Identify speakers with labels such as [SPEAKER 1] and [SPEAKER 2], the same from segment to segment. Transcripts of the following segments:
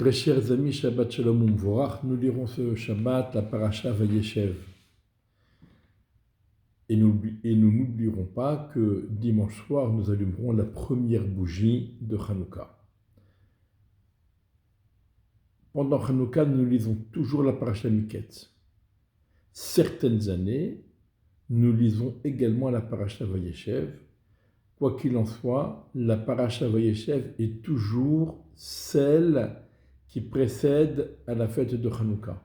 [SPEAKER 1] Très chers amis, Shabbat Shalom Umvorach, nous lirons ce Shabbat la Parasha Vayeshev. Et nous n'oublierons pas que dimanche soir, nous allumerons la première bougie de Hanouka. Pendant Hanouka, nous lisons toujours la Parasha Miketz. Certaines années, nous lisons également la Parasha Vayeshev. Quoi qu'il en soit, la Parasha Vayeshev est toujours celle qui précède à la fête de Hanouka.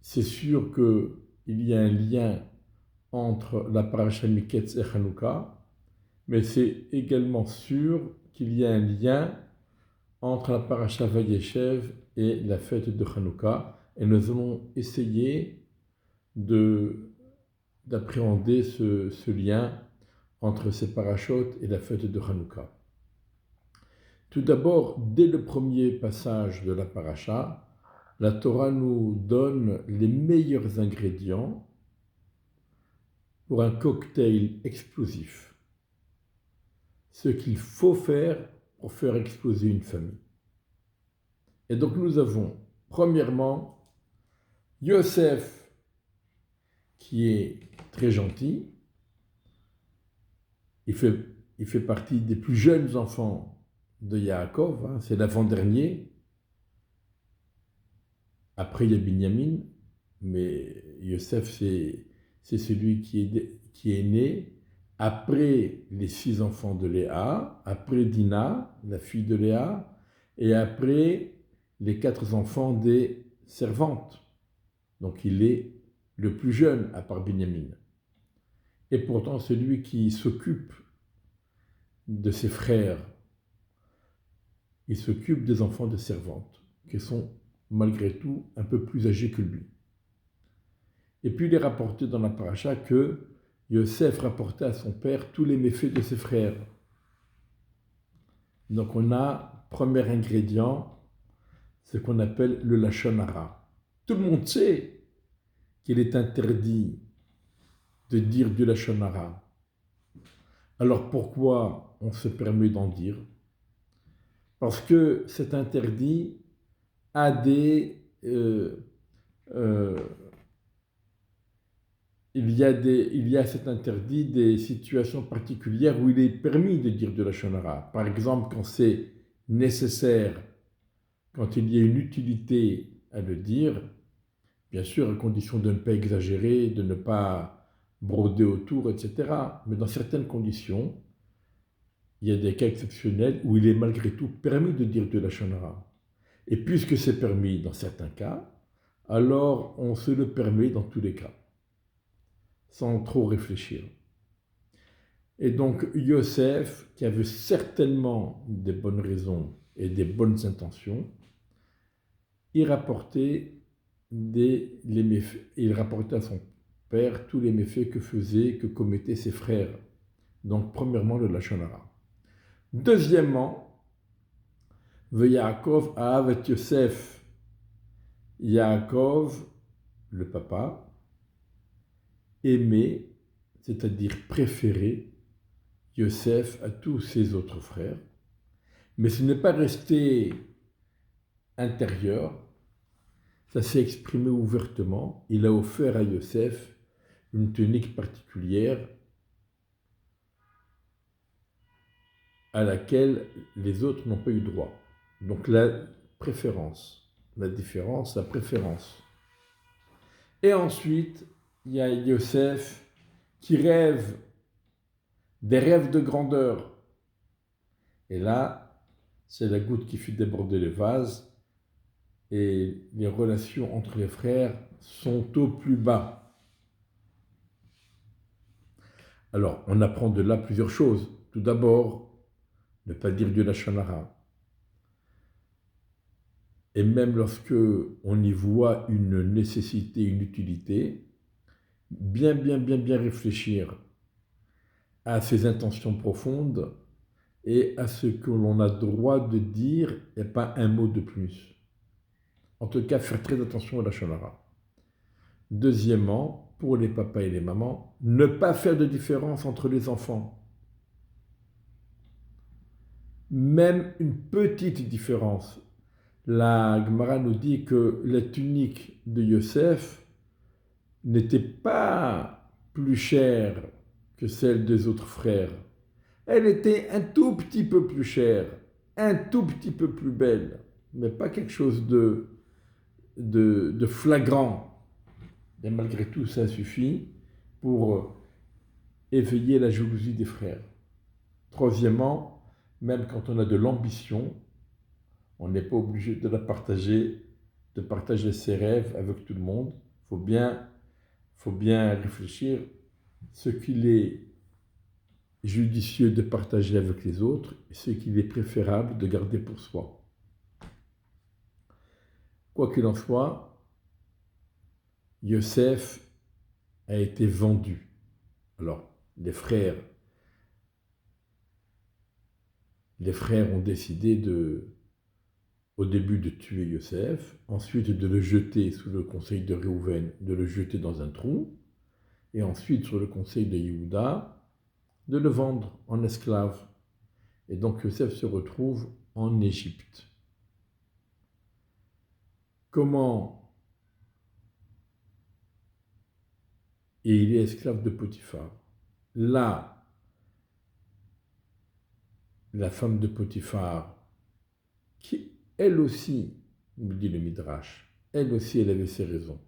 [SPEAKER 1] C'est sûr qu'il y a un lien entre la Parasha Miketz et Hanouka, mais c'est également sûr qu'il y a un lien entre la Parasha Vayeshev et la fête de Hanouka, et nous allons essayer d'appréhender ce lien entre ces parachutes et la fête de Hanouka. Tout d'abord, dès le premier passage de la Parasha, la Torah nous donne les meilleurs ingrédients pour un cocktail explosif. Ce qu'il faut faire pour faire exploser une famille. Et donc nous avons, premièrement, Yosef, qui est très gentil. Il fait partie des plus jeunes enfants de Yaakov, c'est l'avant-dernier. Après, il y a Binyamin, mais Yosef, c'est celui qui est né après les 6 enfants de Léa, après Dina, la fille de Léa, et après les 4 enfants des servantes. Donc il est le plus jeune, à part Binyamin. Et pourtant, celui qui s'occupe de ses frères, il s'occupe des enfants de servantes, qui sont malgré tout un peu plus âgés que lui. Et puis il est rapporté dans la paracha que Yosef rapportait à son père tous les méfaits de ses frères. Donc on a, premier ingrédient, ce qu'on appelle le lashon hara. Tout le monde sait qu'il est interdit de dire du lashon hara. Alors pourquoi on se permet d'en dire? Parce que cet interdit a il y a cet interdit des situations particulières où il est permis de dire de lashon hara. Par exemple, quand c'est nécessaire, quand il y a une utilité à le dire, bien sûr, à condition de ne pas exagérer, de ne pas broder autour, etc. Mais dans certaines conditions, il y a des cas exceptionnels où il est malgré tout permis de dire de lashon hara. Et puisque c'est permis dans certains cas, alors on se le permet dans tous les cas, sans trop réfléchir. Et donc Yosef, qui avait certainement des bonnes raisons et des bonnes intentions, il rapportait à son père tous les méfaits que commettaient ses frères. Donc premièrement le lashon hara. Deuxièmement, Yaakov Ahav et Yosef. Yaakov, le papa, aimait, c'est-à-dire préférait, Yosef à tous ses autres frères. Mais ce n'est pas resté intérieur, ça s'est exprimé ouvertement. Il a offert à Yosef une tunique particulière à laquelle les autres n'ont pas eu droit. Donc la préférence, la différence, la préférence. Et ensuite, il y a Yosef qui rêve des rêves de grandeur. Et là, c'est la goutte qui fait déborder le vase et les relations entre les frères sont au plus bas. Alors, on apprend de là plusieurs choses. Tout d'abord, ne pas dire du lashon hara. Et même lorsque on y voit une nécessité, une utilité, bien réfléchir à ses intentions profondes et à ce que l'on a droit de dire et pas un mot de plus. En tout cas, faire très attention au lashon hara. Deuxièmement, pour les papas et les mamans, ne pas faire de différence entre les enfants. même une petite différence. La Gemara nous dit que la tunique de Yosef n'était pas plus chère que celle des autres frères. Elle était un tout petit peu plus chère, un tout petit peu plus belle, mais pas quelque chose de flagrant. Et malgré tout, ça suffit pour éveiller la jalousie des frères. Troisièmement, même quand on a de l'ambition, on n'est pas obligé de partager ses rêves avec tout le monde. Il faut bien réfléchir ce qu'il est judicieux de partager avec les autres et ce qu'il est préférable de garder pour soi. Quoi qu'il en soit, Yosef a été vendu. Alors, les frères ont décidé au début de tuer Yosef, ensuite de le jeter sous le conseil de Réhouven, de le jeter dans un trou, et ensuite sur le conseil de Yehuda, de le vendre en esclave. Et donc Yosef se retrouve en Égypte. Comment? Et il est esclave de Potiphar. Là, la femme de Potiphar, qui elle aussi, nous dit le Midrash, elle aussi elle avait ses raisons.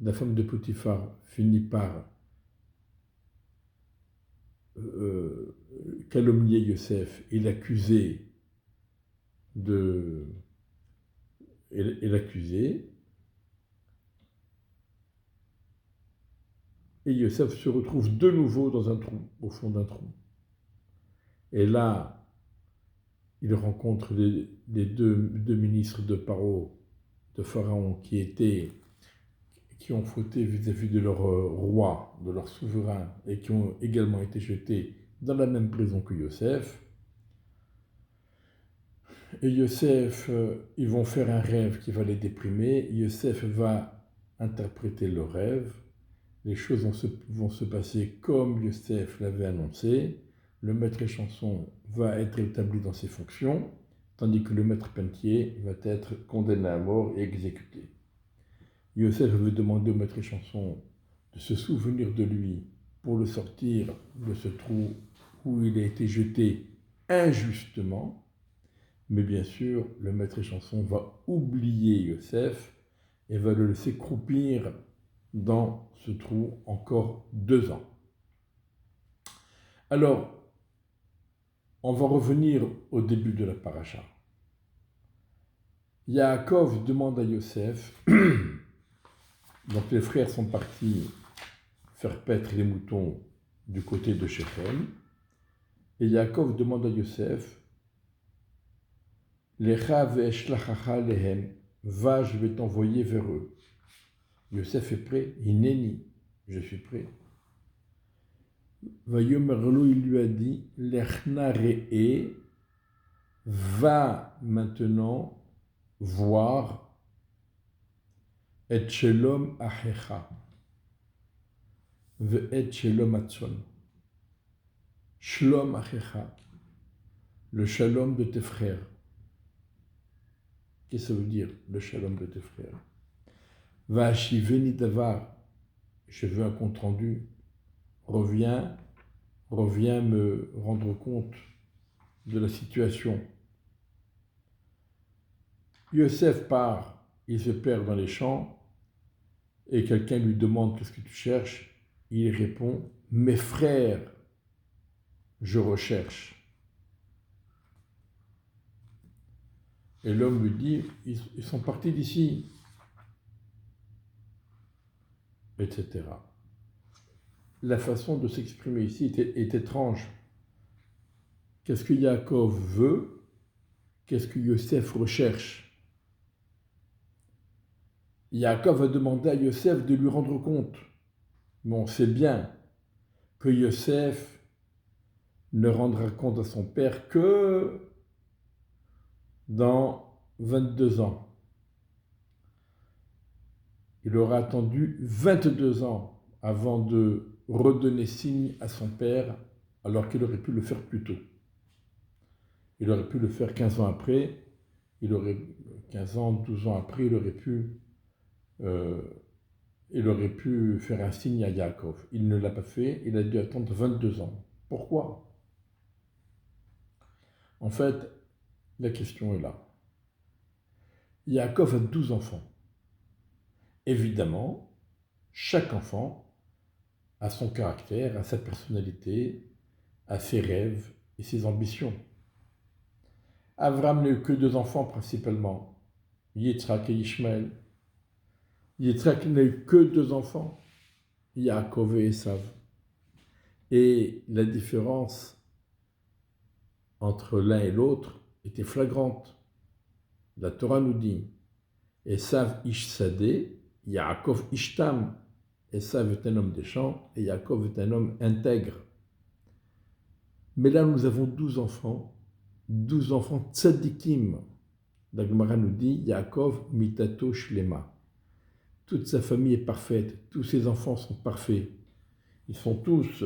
[SPEAKER 1] La femme de Potiphar finit par calomnier Yosef et l'accuser et Yosef se retrouve de nouveau dans un trou, au fond d'un trou. Et là, il rencontre les deux ministres de Pharaon qui ont fauté vis-à-vis de leur roi, de leur souverain, et qui ont également été jetés dans la même prison que Yosef. Et Yosef, ils vont faire un rêve qui va les déprimer. Yosef va interpréter le rêve. Les choses vont se passer comme Yosef l'avait annoncé. Le maître échanson va être établi dans ses fonctions, tandis que le maître peintier va être condamné à mort et exécuté. Yosef veut demander au maître échanson de se souvenir de lui pour le sortir de ce trou où il a été jeté injustement. Mais bien sûr, le maître échanson va oublier Yosef et va le laisser croupir dans ce trou encore 2 ans. Alors, on va revenir au début de la paracha. Yaakov demande à Yosef, donc les frères sont partis faire paître les moutons du côté de Shechem, et Yaakov demande à Yosef, Lecha ve'eshlachacha lehem, va, je vais t'envoyer vers eux. Yosef est prêt, Hineni, je suis prêt. Vayomerlo, il lui a dit, Lechna re'e, va maintenant voir et shelom achecha, ve'et shelom atzon. Shalom achecha, le shalom de tes frères. Qu'est-ce que ça veut dire, le shalom de tes frères? Va'ashiveni davar, je veux un compte rendu. Reviens me rendre compte de la situation. Yosef part, il se perd dans les champs, et quelqu'un lui demande qu'est-ce que tu cherches. Il répond, mes frères, je recherche. Et l'homme lui dit, ils sont partis d'ici, etc. La façon de s'exprimer ici est étrange. Qu'est-ce que Yaakov veut? Qu'est-ce que Yosef recherche? Yaakov a demandé à Yosef de lui rendre compte. Mais on sait bien que Yosef ne rendra compte à son père que dans 22 ans. Il aura attendu 22 ans avant de redonner signe à son père, alors qu'il aurait pu le faire plus tôt. Il aurait pu le faire 15 ans après, 15 ans, 12 ans après, euh, il aurait pu faire un signe à Yaakov. Il ne l'a pas fait, il a dû attendre 22 ans. Pourquoi? En fait, la question est là. Yaakov a 12 enfants. Évidemment, chaque enfant a son caractère, a sa personnalité, a ses rêves et ses ambitions. Abraham n'a eu que 2 enfants principalement, Yitzhak et Ishmaël. Yitzhak n'a eu que 2 enfants, Yaakov et Esav. Et la différence entre l'un et l'autre était flagrante. La Torah nous dit Esav ish sadeh, Yaakov ishtam. Esav est un homme des champs et Yaakov est un homme intègre. Mais là, nous avons 12 enfants tzadikim. La Gemara nous dit Yaakov mitato shlema. Toute sa famille est parfaite, tous ses enfants sont parfaits. Ils sont tous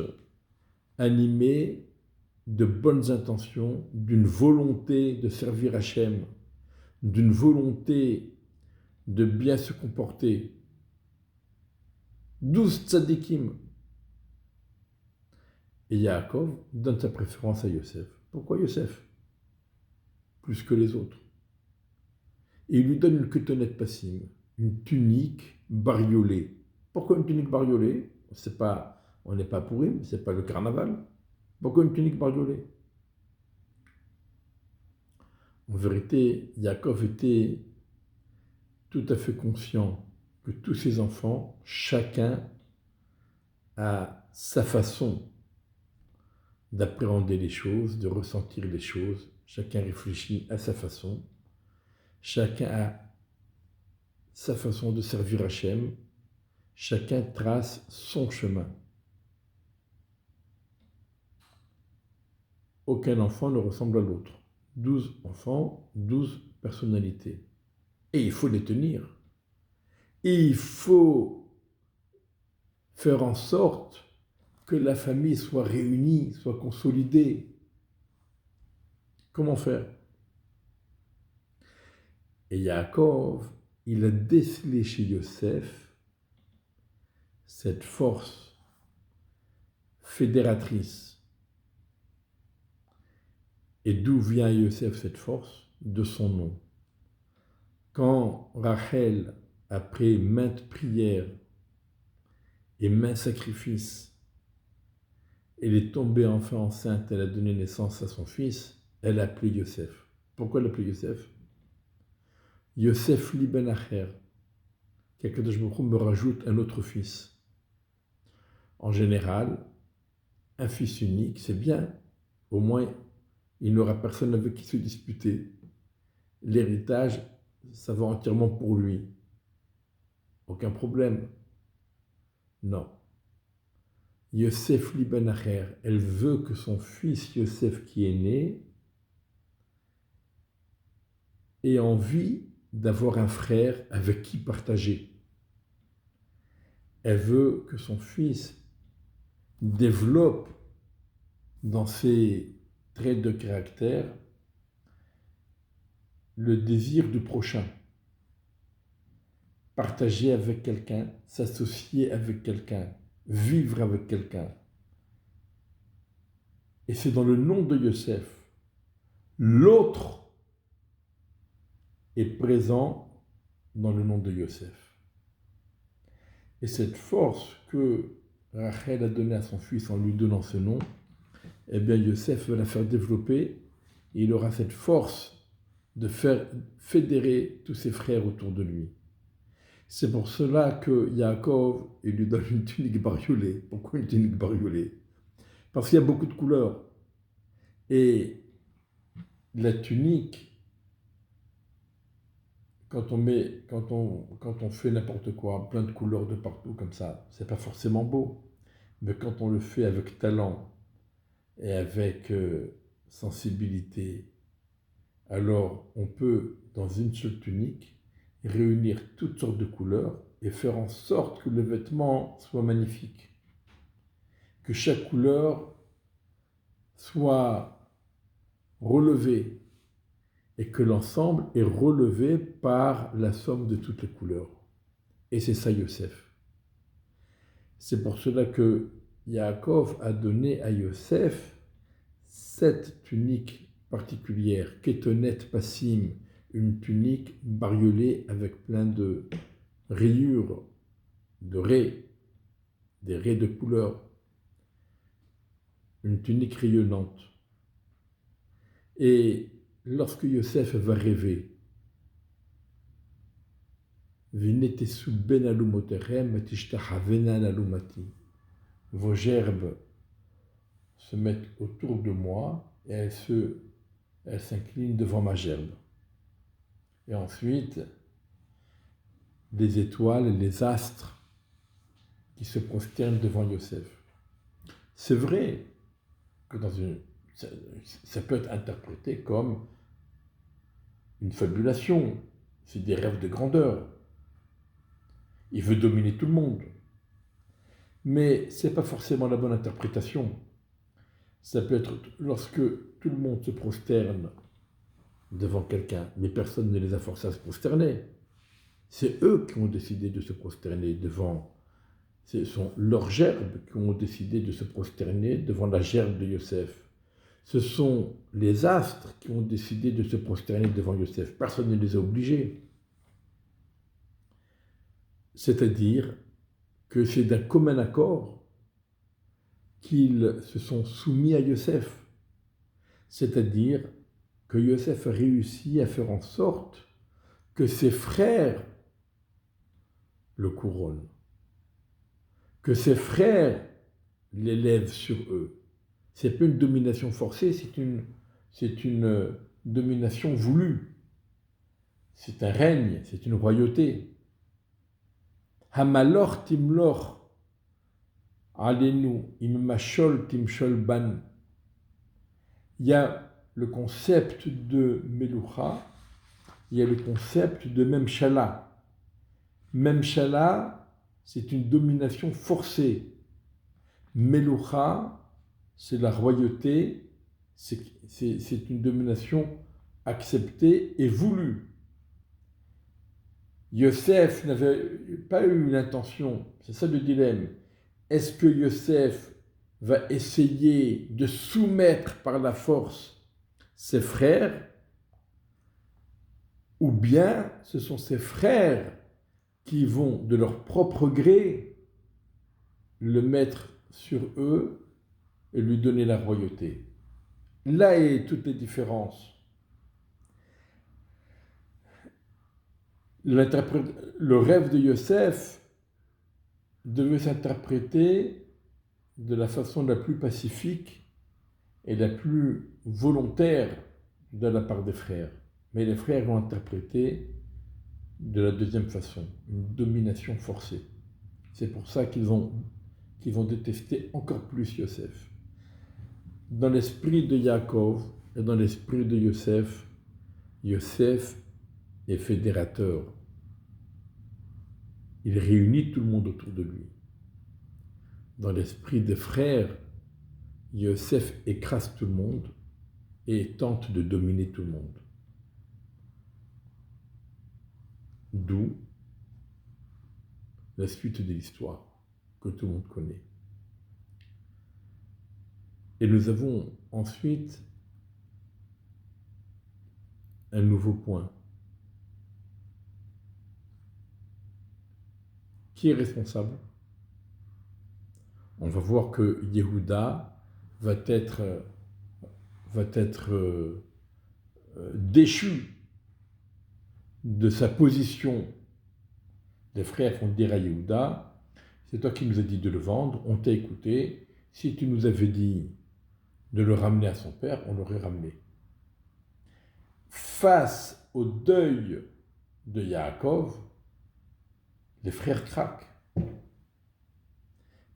[SPEAKER 1] animés de bonnes intentions, d'une volonté de servir Hachem, d'une volonté de bien se comporter. 12 tzadikim. Et Yaakov donne sa préférence à Yosef. Pourquoi Yosef? Plus que les autres. Et il lui donne une cotonnette passime, une tunique bariolée. Pourquoi une tunique bariolée? On n'est pas pour Purim, c'est pas le carnaval. Pourquoi une tunique bariolée? En vérité, Yaakov était tout à fait conscient que tous ses enfants, chacun a sa façon d'appréhender les choses, de ressentir les choses. Chacun réfléchit à sa façon. Chacun a sa façon de servir Hachem. Chacun trace son chemin. Aucun enfant ne ressemble à l'autre. 12 enfants, 12 personnalités. Et il faut les tenir. Et il faut faire en sorte que la famille soit réunie, soit consolidée. Comment faire? Et Yaakov, il a décelé chez Yosef cette force fédératrice. Et d'où vient Yosef cette force? De son nom. Quand Rachel, après maintes prières et maints sacrifices, elle est tombée enfin enceinte, elle a donné naissance à son fils, elle a appelé Yosef. Pourquoi elle a appelé Yosef? Yosef li ben acher, qu'Akadosh Baruch Hu me rajoute un autre fils. En général, un fils unique, c'est bien. Au moins, il n'aura personne avec qui se disputer. L'héritage, ça va entièrement pour lui. Aucun problème. Non. Yosef li ben acher, elle veut que son fils Yosef qui est né ait envie d'avoir un frère avec qui partager. Elle veut que son fils développe dans ses traits de caractère le désir du prochain. Partager avec quelqu'un, s'associer avec quelqu'un, vivre avec quelqu'un. Et c'est dans le nom de Yosef. L'autre est présent dans le nom de Yosef. Et cette force que Rachel a donnée à son fils en lui donnant ce nom, eh bien Yosef va la faire développer et il aura cette force de faire fédérer tous ses frères autour de lui. C'est pour cela que Yaakov, il lui donne une tunique bariolée. Pourquoi une tunique bariolée? Parce qu'il y a beaucoup de couleurs. Et la tunique, quand on fait n'importe quoi, plein de couleurs de partout comme ça, c'est pas forcément beau. Mais quand on le fait avec talent et avec sensibilité, alors on peut, dans une seule tunique, réunir toutes sortes de couleurs et faire en sorte que le vêtement soit magnifique. Que chaque couleur soit relevé et que l'ensemble est relevé par la somme de toutes les couleurs. Et c'est ça Yosef. C'est pour cela que Yaakov a donné à Yosef cette tunique particulière, Ketonet Passim, une tunique bariolée avec plein de rayures, de raies, des raies de couleur, une tunique rayonnante. Et lorsque Yosef va rêver, vos gerbes se mettent autour de moi et elles s'inclinent devant ma gerbe. Et ensuite, les étoiles, les astres qui se prosternent devant Yosef. C'est vrai que ça peut être interprété comme une fabulation, c'est des rêves de grandeur. Il veut dominer tout le monde. Mais ce n'est pas forcément la bonne interprétation. Ça peut être lorsque tout le monde se prosterne devant quelqu'un, mais personne ne les a forcés à se prosterner. C'est eux qui ont décidé de se prosterner devant. Ce sont leurs gerbes qui ont décidé de se prosterner devant la gerbe de Yosef. Ce sont les astres qui ont décidé de se prosterner devant Yosef. Personne ne les a obligés. C'est-à-dire que c'est d'un commun accord qu'ils se sont soumis à Yosef. C'est-à-dire que Yosef a réussi à faire en sorte que ses frères le couronnent, que ses frères l'élèvent sur eux. Ce n'est pas une domination forcée, c'est une domination voulue. C'est un règne, c'est une royauté. Hamalor timlor alenu immachol timshol ban. Il y a le concept de Meloucha, il y a le concept de Memshala. Memshala, c'est une domination forcée. Meloucha, c'est la royauté, c'est une domination acceptée et voulue. Yosef n'avait pas eu l'intention, c'est ça le dilemme. Est-ce que Yosef va essayer de soumettre par la force ses frères, ou bien ce sont ses frères qui vont de leur propre gré le mettre sur eux et lui donner la royauté. Là est toutes les différences. Le rêve de Yosef devait s'interpréter de la façon la plus pacifique et la plus volontaire de la part des frères. Mais les frères l'ont interprété de la deuxième façon, une domination forcée. C'est pour ça qu'ils vont détester encore plus Yosef. Dans l'esprit de Yaakov et dans l'esprit de Yosef, Yosef est fédérateur. Il réunit tout le monde autour de lui. Dans l'esprit des frères, Yosef écrase tout le monde et tente de dominer tout le monde. D'où la suite de l'histoire que tout le monde connaît. Et nous avons ensuite un nouveau point. Qui est responsable? On va voir que Yehuda va être déchu de sa position. Les frères vont dire à Yehuda, c'est toi qui nous as dit de le vendre, on t'a écouté, si tu nous avais dit de le ramener à son père, on l'aurait ramené. Face au deuil de Yaakov, les frères craquent.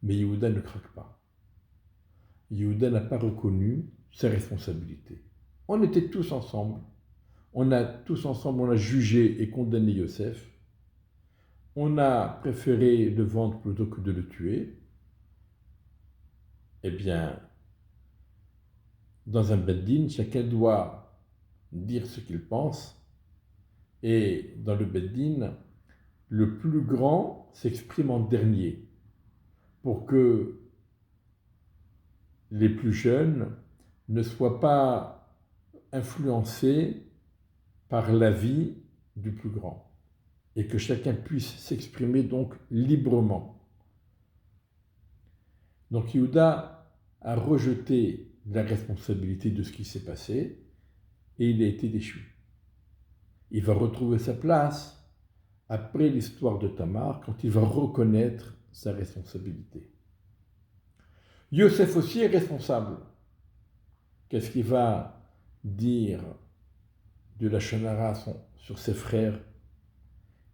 [SPEAKER 1] Mais Yehuda ne craque pas. Yehuda n'a pas reconnu ses responsabilités. On était tous ensemble. On a jugé et condamné Yosef. On a préféré le vendre plutôt que de le tuer. Eh bien, dans un beddin, chacun doit dire ce qu'il pense, et dans le beddin, le plus grand s'exprime en dernier, pour que les plus jeunes ne soient pas influencés par l'avis du plus grand, et que chacun puisse s'exprimer donc librement. Donc Yehuda a rejeté la responsabilité de ce qui s'est passé, et il a été déchu. Il va retrouver sa place après l'histoire de Tamar, quand il va reconnaître sa responsabilité. Yosef aussi est responsable. Qu'est-ce qu'il va dire de la Shonara sur ses frères?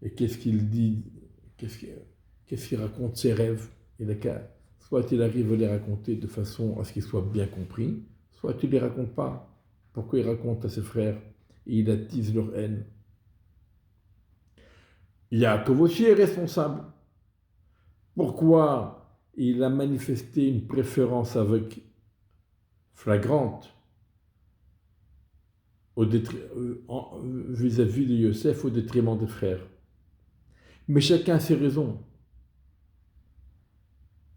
[SPEAKER 1] Et qu'est-ce qu'il dit? Qu'est-ce qu'il raconte ses rêves? Soit il arrive à les raconter de façon à ce qu'ils soient bien compris, soit il ne les raconte pas. Pourquoi il raconte à ses frères et il attise leur haine? Yaakov aussi est responsable. Pourquoi il a manifesté une préférence flagrante vis-à-vis de Yosef au détriment des frères? Mais chacun a ses raisons.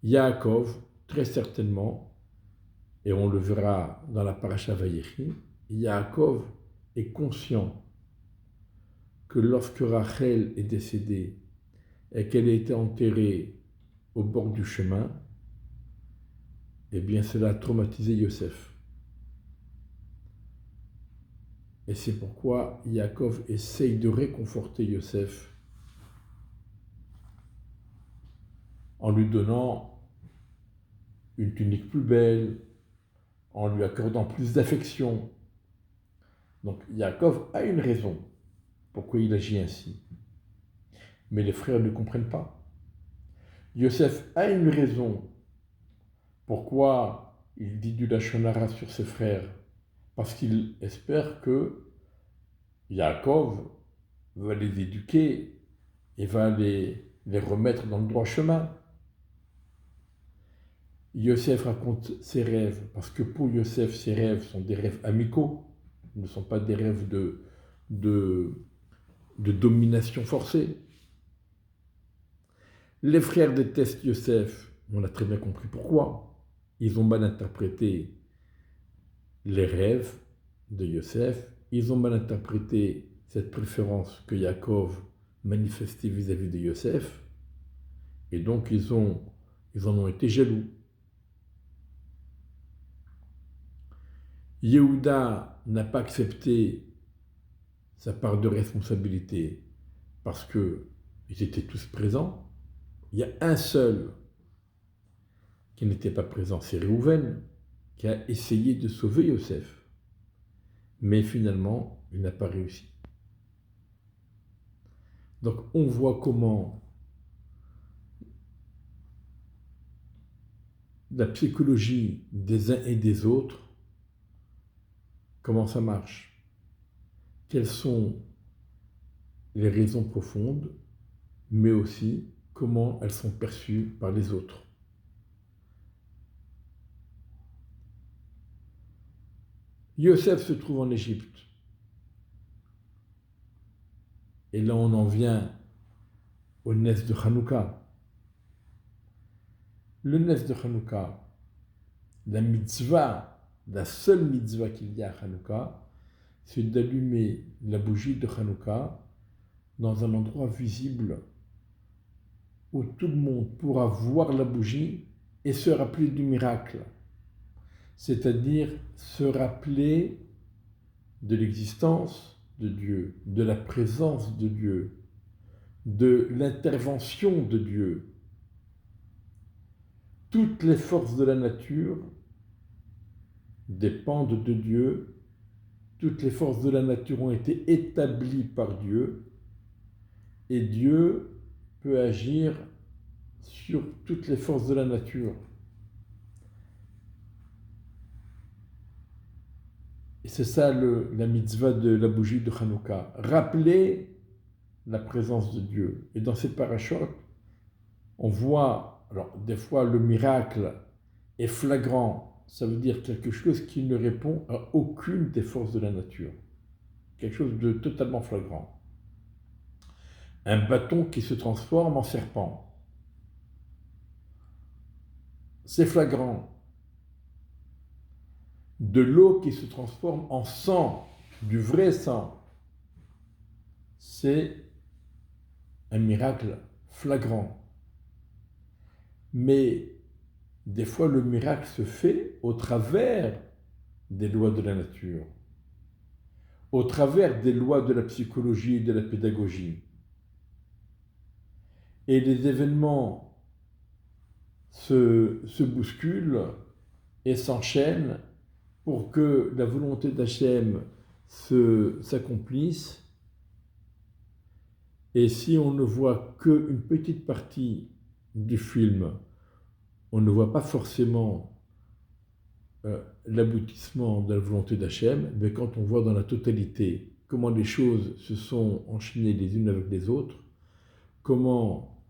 [SPEAKER 1] Yaakov, très certainement, et on le verra dans la paracha Vayechi, Yaakov est conscient que lorsque Rachel est décédée et qu'elle a été enterrée au bord du chemin, eh bien cela a traumatisé Yosef. Et c'est pourquoi Yaakov essaye de réconforter Yosef en lui donnant une tunique plus belle, en lui accordant plus d'affection. Donc Yaakov a une raison pourquoi il agit ainsi. Mais les frères ne comprennent pas. Yosef a une raison pourquoi il dit du lachon hara sur ses frères, parce qu'il espère que Yaakov va les éduquer et va les remettre dans le droit chemin. Yosef raconte ses rêves, parce que pour Yosef, ses rêves sont des rêves amicaux, ne sont pas des rêves de domination forcée. Les frères détestent Yosef, on a très bien compris pourquoi. Ils ont mal interprété les rêves de Yosef, ils ont mal interprété cette préférence que Yaakov manifestait vis-à-vis de Yosef, et donc ils en ont été jaloux. Yehuda n'a pas accepté sa part de responsabilité parce qu'ils étaient tous présents. Il y a un seul qui n'était pas présent, c'est Réhouven, qui a essayé de sauver Yosef. Mais finalement, il n'a pas réussi. Donc on voit comment la psychologie des uns et des autres, comment ça marche, quelles sont les raisons profondes, mais aussi comment elles sont perçues par les autres. Yosef se trouve en Égypte. Et là, on en vient au Nes de Hanouka. Le Nes de Hanouka, la mitzvah, la seule mitzvah qu'il y a à Hanouka, c'est d'allumer la bougie de Hanouka dans un endroit visible où tout le monde pourra voir la bougie et se rappeler du miracle. C'est-à-dire se rappeler de l'existence de Dieu, de la présence de Dieu, de l'intervention de Dieu. Toutes les forces de la nature dépendent de Dieu, toutes les forces de la nature ont été établies par Dieu, et Dieu peut agir sur toutes les forces de la nature. Et c'est ça la mitzvah de la bougie de Hanouka. Rappeler la présence de Dieu. Et dans cette parachute, on voit, alors des fois le miracle est flagrant ça veut dire quelque chose qui ne répond à aucune des forces de la nature. Quelque chose de totalement flagrant. Un bâton qui se transforme en serpent. C'est flagrant. De l'eau qui se transforme en sang, du vrai sang. C'est un miracle flagrant. Mais des fois, le miracle se fait au travers des lois de la nature, au travers des lois de la psychologie et de la pédagogie. Et les événements se bousculent et s'enchaînent pour que la volonté d'Hachem s'accomplisse. Et si on ne voit qu'une petite partie du film, on ne voit pas forcément l'aboutissement de la volonté d'Hachem, mais quand on voit dans la totalité comment les choses se sont enchaînées les unes avec les autres, comment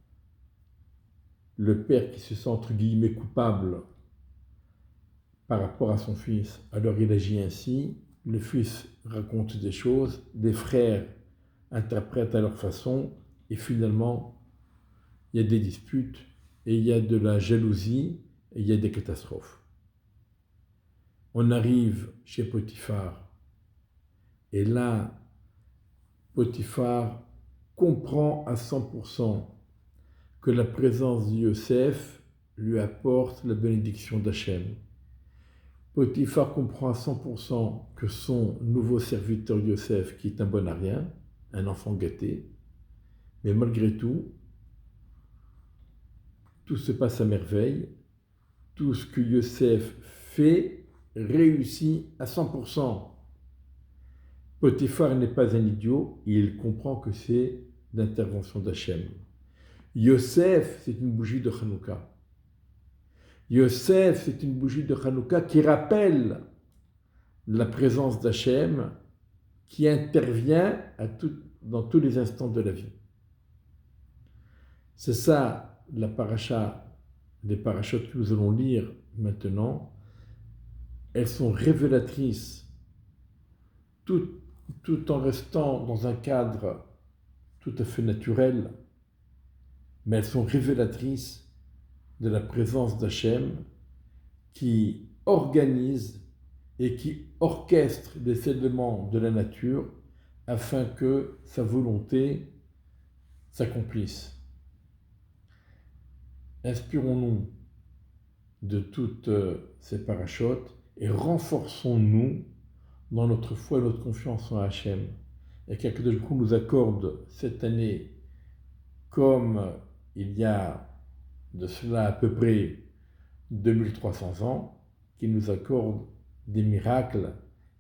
[SPEAKER 1] le père qui se sent entre guillemets coupable par rapport à son fils, alors il agit ainsi, le fils raconte des choses, les frères interprètent à leur façon, et finalement, il y a des disputes, et il y a de la jalousie, et il y a des catastrophes. On arrive chez Potiphar, et là, Potiphar comprend à 100% que la présence de Yosef lui apporte la bénédiction d'Hachem. Potiphar comprend à 100% que son nouveau serviteur Yosef, qui est un bon à rien, un enfant gâté, mais malgré tout, tout se passe à merveille, tout ce que Yosef fait réussit à 100%. Potiphar n'est pas un idiot, il comprend que c'est l'intervention d'Hachem. Yosef, c'est une bougie de Hanouka. Yosef, c'est une bougie de Hanouka qui rappelle la présence d'Hachem qui intervient dans tous les instants de la vie. C'est ça la paracha, les parachutes que nous allons lire maintenant. Elles sont révélatrices, tout en restant dans un cadre tout à fait naturel, mais elles sont révélatrices de la présence d'Hachem qui organise et qui orchestre les éléments de la nature afin que sa volonté s'accomplisse. Inspirons-nous de toutes ces parachutes et renforçons-nous dans notre foi et notre confiance en Hachem. Et qu'Akadosh Baruch Hu nous accorde cette année, comme il y a de cela à peu près 2300 ans, qu'il nous accorde des miracles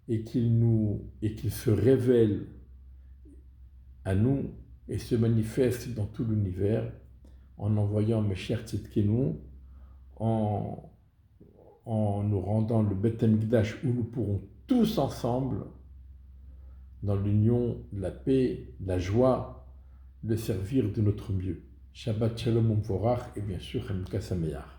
[SPEAKER 1] et qu'il se révèle à nous et se manifeste dans tout l'univers en envoyant Meshiach Tzidkenu, en nous rendant le Beth Amikdash où nous pourrons tous ensemble, dans l'union, la paix, la joie, de servir de notre mieux. Shabbat Shalom Umvorach et bien sûr Hanouka Sameach.